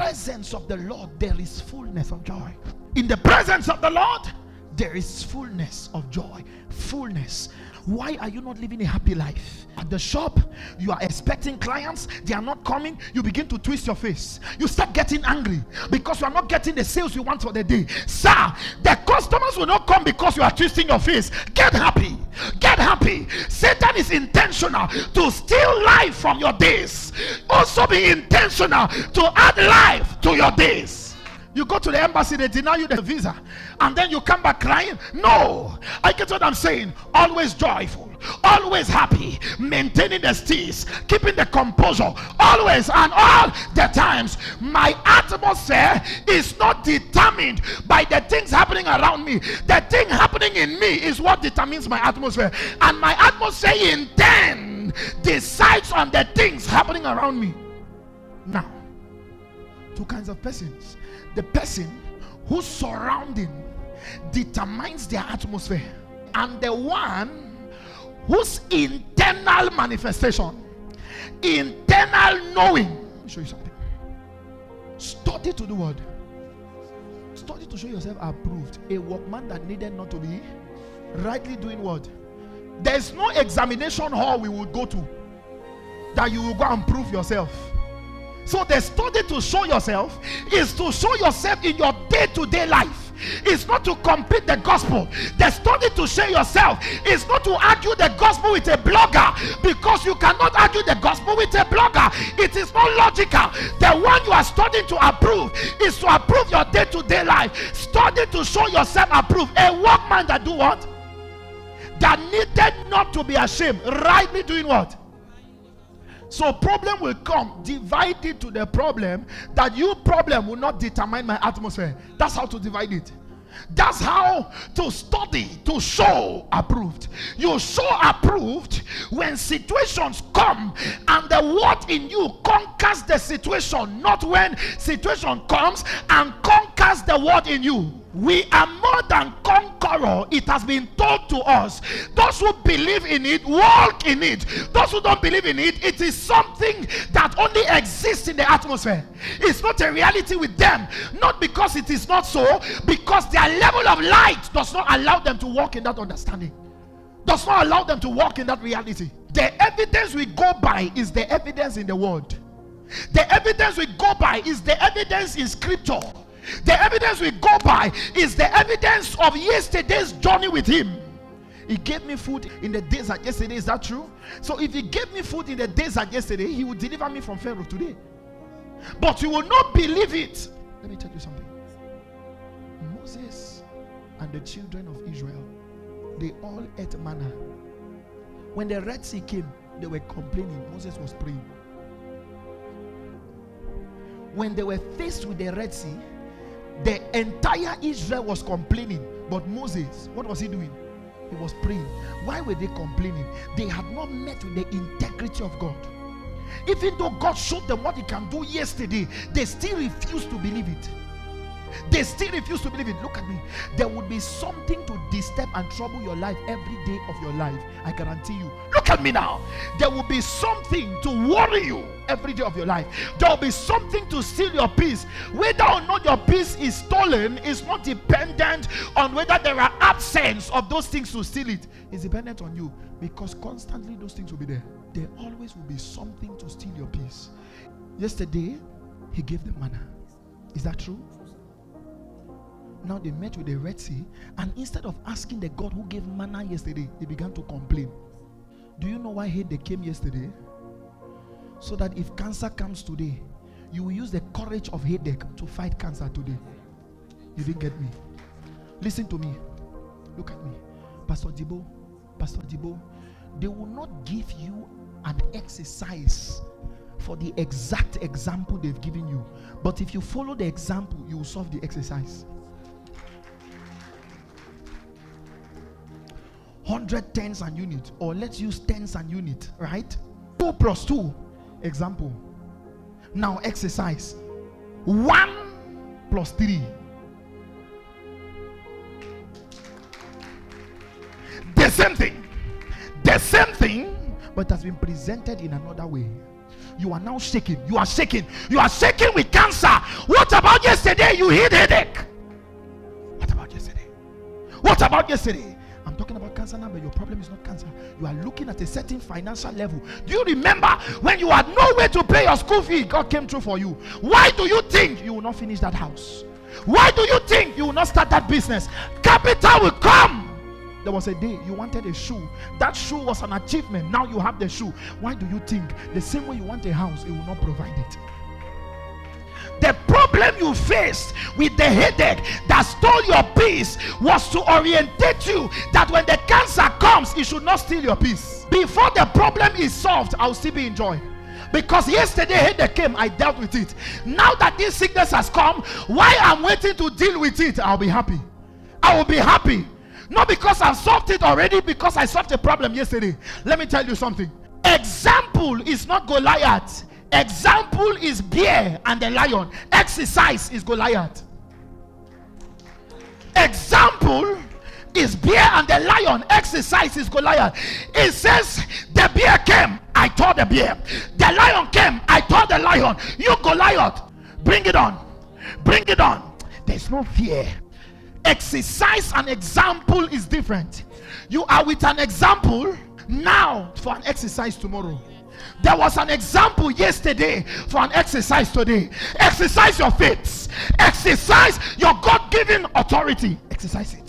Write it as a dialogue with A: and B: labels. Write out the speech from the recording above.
A: presence of the Lord, there is fullness of joy. In the presence of the Lord, there is fullness of joy. Fullness. Why are you not living a happy life? At the shop, you are expecting clients, they are not coming, you begin to twist your face. You start getting angry because you are not getting the sales you want for the day. Sir, the customers will not come because you are twisting your face. Get happy. Get happy. Satan is intentional to steal life from your days. Also be intentional to add life to your days. You go to the embassy, they deny you the visa, and then you come back crying. No, I get what I'm saying. Always joyful, always happy, maintaining the steez, keeping the composure, always and all the times. My atmosphere is not determined by the things happening around me. The thing happening in me is what determines my atmosphere, and my atmosphere in turn decides on the things happening around me. Now, two kinds of persons. The person whose surrounding determines their atmosphere, and the one whose internal manifestation, internal knowing. Let me show you something. Study to do what? Study to show yourself approved. A workman that needed not to be rightly doing what? There's no examination hall we would go to that you will go and prove yourself. So the study to show yourself is to show yourself in your day-to-day life. It's not to complete the gospel. The study to show yourself is not to argue the gospel with a blogger, because you cannot argue the gospel with a blogger. It is not logical. The one you are studying to approve is to approve your day-to-day life. Study to show yourself approved. A workman that do what? That needed not to be ashamed. Rightly doing what? So problem will come. Divide it to the problem, that you problem will not determine my atmosphere. That's how to divide it. That's how to study to show approved. You show approved when situations come and the word in you conquers the situation, not when situation comes and conquers the word in you. We are more than conqueror. It has been told to us. Those who believe in it walk in it. Those who don't believe in it, it is something that only exists in the atmosphere. It's not a reality with them. Not because it is not so, because their level of light does not allow them to walk in that understanding. Does not allow them to walk in that reality. The evidence we go by is the evidence in the word. The evidence we go by is the evidence in scripture. The evidence we go by is the evidence of yesterday's journey with him. He gave me food in the desert yesterday. Is that true? So if he gave me food in the desert yesterday, he will deliver me from Pharaoh today. But you will not believe it. Let me tell you something. Moses and the children of Israel, they all ate manna. When the Red Sea came, they were complaining. Moses was praying. When they were faced with the Red Sea, the entire Israel was complaining. But Moses, what was he doing? He was praying. Why were they complaining? They had not met with the integrity of God. Even though God showed them what he can do yesterday, they still refused to believe it. They still refuse to believe it. Look at me. There would be something to disturb and trouble your life every day of your life. I guarantee you. Look at me now. There will be something to worry you every day of your life. There will be something to steal your peace. Whether or not your peace is stolen is not dependent on whether there are absence of those things to steal it. It's dependent on you, because constantly those things will be there. There always will be something to steal your peace. Yesterday, he gave them manna. Is that true? Now they met with the Red Sea, and instead of asking the God who gave manna yesterday, they began to complain. Do you know why they came yesterday? So that if cancer comes today, you will use the courage of headache to fight cancer today. You didn't get me. Listen to me. Look at me. Pastor Dibo, they will not give you an exercise for the exact example they've given you. But if you follow the example, you will solve the exercise. 100 tens and unit, or let's use tens and unit, right? 2 plus 2, example. Now exercise. 1 plus 3. The same thing, but it has been presented in another way. You are now shaking. You are shaking. You are shaking with cancer. What about yesterday? You hit headache. What about yesterday? What about yesterday? I'm talking about cancer now, but your problem is not cancer. You are looking at a certain financial level. Do you remember when you had no way to pay your school fee? God came through for you. Why do you think you will not finish that house? Why do you think you will not start that business? Capital will come. There was a day you wanted a shoe. That shoe was an achievement. Now you have the shoe. Why do you think the same way you want a house, it will not provide it? The problem you faced with the headache that stole your peace was to orientate you that when the cancer comes, it should not steal your peace. Before the problem is solved, I'll still be in joy. Because yesterday headache came, I dealt with it. Now that this sickness has come, why I'm waiting to deal with it, I'll be happy. I will be happy. Not because I've solved it already, because I solved the problem yesterday. Let me tell you something. Example is not Goliath. Example is bear and the lion. Exercise is Goliath. Example is bear and the lion. Exercise is Goliath. It says the bear came, I tore the bear. The lion came, I tore the lion. You Goliath, bring it on. Bring it on. There's no fear. Exercise and example is different. You are with an example now for an exercise tomorrow. There was an example yesterday for an exercise today. Exercise your faith. Exercise your God-given authority. Exercise it.